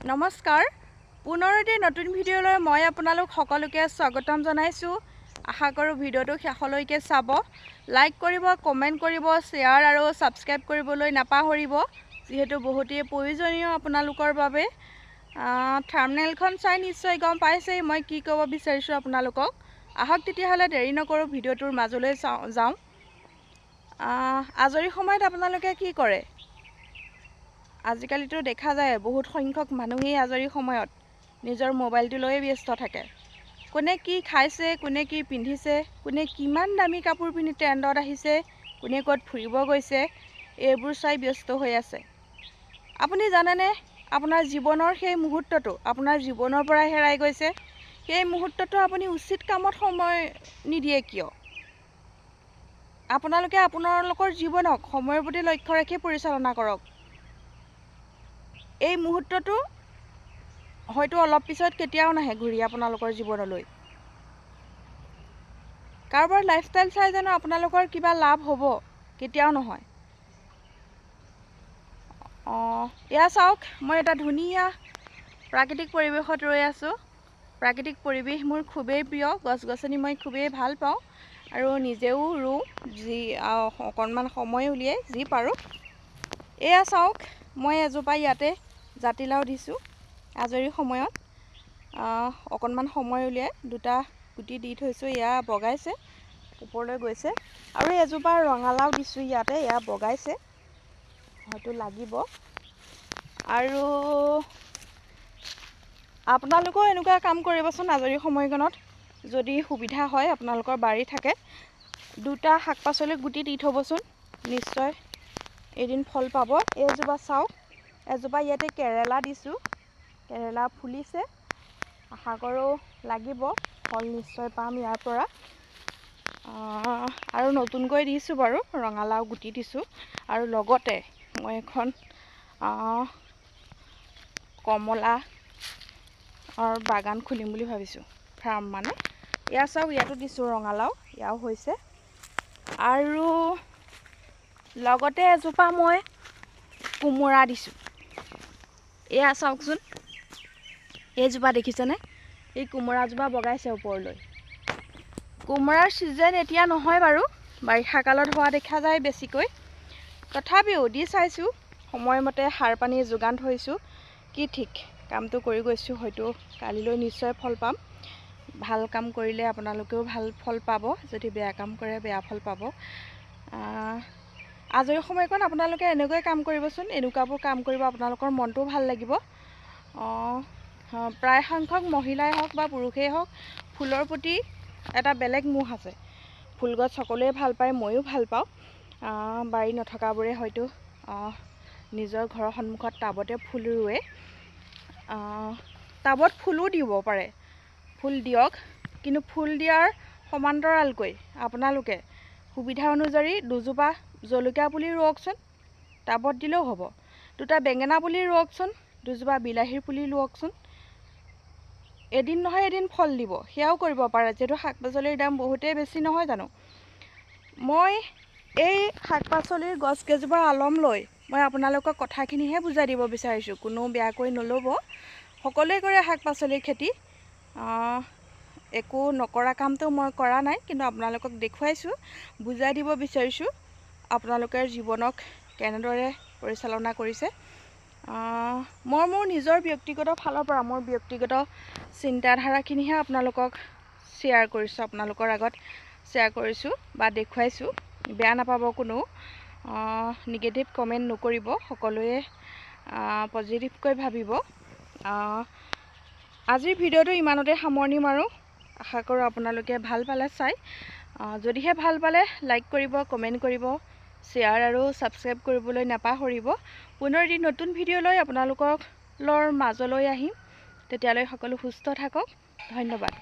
নমস্কাৰ পুনৰ এটি নতুন ভিডিঅ'লৈ মই আপোনালোক সকলোকে স্বাগতম জনাইছোঁ। আশা কৰোঁ ভিডিঅ'টো শেষলৈকে চাব, লাইক কৰিব, কমেণ্ট কৰিব, শ্বেয়াৰ আৰু ছাবস্ক্ৰাইব কৰিবলৈ নাপাহৰিব, যিহেতু বহুতেই প্ৰয়োজনীয় আপোনালোকৰ বাবে। থাম্বনেইলখন চাই নিশ্চয় গম পাইছেই মই কি ক'ব বিচাৰিছোঁ আপোনালোকক। আহক তেতিয়াহ'লে দেৰি নকৰোঁ, ভিডিঅ'টোৰ মাজলৈ যাওঁ। আজৰি সময়ত আপোনালোকে কি কৰে? আজিকালিতো দেখা যায় বহুত সংখ্যক মানুহেই আজৰি সময়ত নিজৰ মোবাইলটো লৈয়ে ব্যস্ত থাকে। কোনে কি খাইছে, কোনে কি পিন্ধিছে, কোনে কিমান দামী কাপোৰ পিন্ধি ট্ৰেণ্ডত আহিছে, কোনে ক'ত ফুৰিব গৈছে, এইবোৰ চাই ব্যস্ত হৈ আছে। আপুনি জানেনে আপোনাৰ জীৱনৰ সেই মুহূৰ্তটো আপোনাৰ জীৱনৰ পৰা হেৰাই গৈছে? সেই মুহূৰ্তটো আপুনি উচিত কামত সময় নিদিয়ে কিয়? আপোনালোকে আপোনালোকৰ জীৱনক সময়ৰ প্ৰতি লক্ষ্য ৰাখি পৰিচালনা কৰক। এই মুহূৰ্তটো হয়তো অলপ পিছত কেতিয়াও নাহে ঘূৰি আপোনালোকৰ জীৱনলৈ। কাৰোবাৰ লাইফষ্টাইল চাই জানো আপোনালোকৰ কিবা লাভ হ'ব? কেতিয়াও নহয়। এয়া চাওক, মই এটা ধুনীয়া প্ৰাকৃতিক পৰিৱেশত ৰৈ আছোঁ। প্ৰাকৃতিক পৰিৱেশ মোৰ খুবেই প্ৰিয়, গছ গছনি মই খুবেই ভাল পাওঁ আৰু নিজেও ৰুওঁ, যি অকণমান সময় উলিয়াই যি পাৰোঁ। এয়া চাওক, মই এজোপা ইয়াতে জাতিলাও দিছোঁ আজৰি সময়ত। অকণমান সময় উলিয়াই দুটা গুটি দি থৈছোঁ, এয়া বগাইছে, ওপৰলৈ গৈছে। আৰু এজোপা ৰঙালাও দিছোঁ ইয়াতে, এয়া বগাইছে, হয়তো লাগিব। আৰু আপোনালোকেও এনেকুৱা কাম কৰিবচোন আজৰি সময়কণত, যদি সুবিধা হয়, আপোনালোকৰ বাৰী থাকে, দুটা শাক পাচলিৰ গুটি দি থ'বচোন, নিশ্চয় এদিন ফল পাব। এইজোপা চাওক, এজোপা ইয়াতে কেৰেলা দিছোঁ, কেৰেলা ফুলিছে, আশা কৰোঁ লাগিব, ফল নিশ্চয় পাম ইয়াৰ পৰা। আৰু নতুনকৈ দিছোঁ বাৰু, ৰঙালাও গুটি দিছোঁ। আৰু লগতে মই এখন কমলাৰ বাগান খুলিম বুলি ভাবিছোঁ, ফাৰ্ম মানে। এয়া চাওক, ইয়াতো দিছোঁ ৰঙালাও, এয়াও হৈছে। আৰু লগতে এজোপা মই কোমোৰা দিছোঁ। এয়া চাওকচোন, এইজোপা দেখিছেনে? এই কোমোৰাজোপা বগাইছে ওপৰলৈ। কোমোৰাৰ ছিজন এতিয়া নহয় বাৰু, বাৰিষা কালত হোৱা দেখা যায় বেছিকৈ। তথাপিও দি চাইছোঁ, সময়মতে সাৰ পানী যোগান ধৰিছোঁ। কি ঠিক, কামটো কৰি গৈছোঁ, হয়তো কালিলৈ নিশ্চয় ফল পাম। ভাল কাম কৰিলে আপোনালোকেও ভাল ফল পাব, যদি বেয়া কাম কৰে বেয়া ফল পাব। আজৰি সময়কণ আপোনালোকে এনেকৈ কাম কৰিবচোন, এনেকুৱাবোৰ কাম কৰিব, আপোনালোকৰ মনটোও ভাল লাগিব। প্ৰায় সংখ্যক মহিলাই হওক বা পুৰুষেই হওক, ফুলৰ প্ৰতি এটা বেলেগ মোহ আছে। ফুলগছ সকলোৱে ভাল পায়, ময়ো ভাল পাওঁ। বাৰী নথকাবোৰে হয়তো নিজৰ ঘৰৰ সন্মুখত টাবতে ফুল ৰুৱে। টাবত ফুলো দিব পাৰে, ফুল দিয়ক, কিন্তু ফুল দিয়াৰ সমান্তৰালকৈ আপোনালোকে সুবিধা অনুযায়ী দুজোপা জলকীয়া পুলি ৰুৱকচোন, টাবত দিলেও হ'ব। দুটা বেঙেনা পুলি ৰুৱকচোন, দুজোপা বিলাহীৰ পুলি ৰুৱকচোন। এদিন নহয় এদিন ফল দিব, সেয়াও কৰিব পাৰে, যিহেতু শাক পাচলিৰ দাম বহুতেই বেছি নহয় জানো। মই এই শাক পাচলিৰ গছকেইজোপাৰ আলম লৈ মই আপোনালোকক কথাখিনিহে বুজাই দিব বিচাৰিছোঁ, কোনো বেয়াকৈ নল'ব। সকলোৱে কৰে শাক পাচলিৰ খেতি, একো নকৰা কামটো মই কৰা নাই, কিন্তু আপোনালোকক দেখুৱাইছোঁ, বুজাই দিব বিচাৰিছোঁ আপোনালোকে জীৱনক কেনেদৰে পৰিচালনা কৰিছে। মই মোৰ নিজৰ ব্যক্তিগত ফালৰ পৰা মোৰ ব্যক্তিগত চিন্তাধাৰাখিনিহে আপোনালোকক শ্বেয়াৰ কৰিছোঁ, আপোনালোকৰ আগত শ্বেয়াৰ কৰিছোঁ বা দেখুৱাইছোঁ। বেয়া নাপাব কোনো, নিগেটিভ কমেণ্ট নকৰিব, সকলোৱে পজিটিভকৈ ভাবিব। আজিৰ ভিডিঅ'টো ইমানতে সামৰণি মাৰোঁ। আশা কৰোঁ আপোনালোকে ভাল পালে চাই। যদিহে ভাল পালে লাইক কৰিব, কমেণ্ট কৰিব, শ্বেয়াৰ আৰু ছাবস্ক্ৰাইব কৰিবলৈ নাপাহৰিব। পুনৰ এটি নতুন ভিডিঅ' লৈ আপোনালোকৰ মাজলৈ আহিম। তেতিয়ালৈ সকলো সুস্থ থাকক। ধন্যবাদ।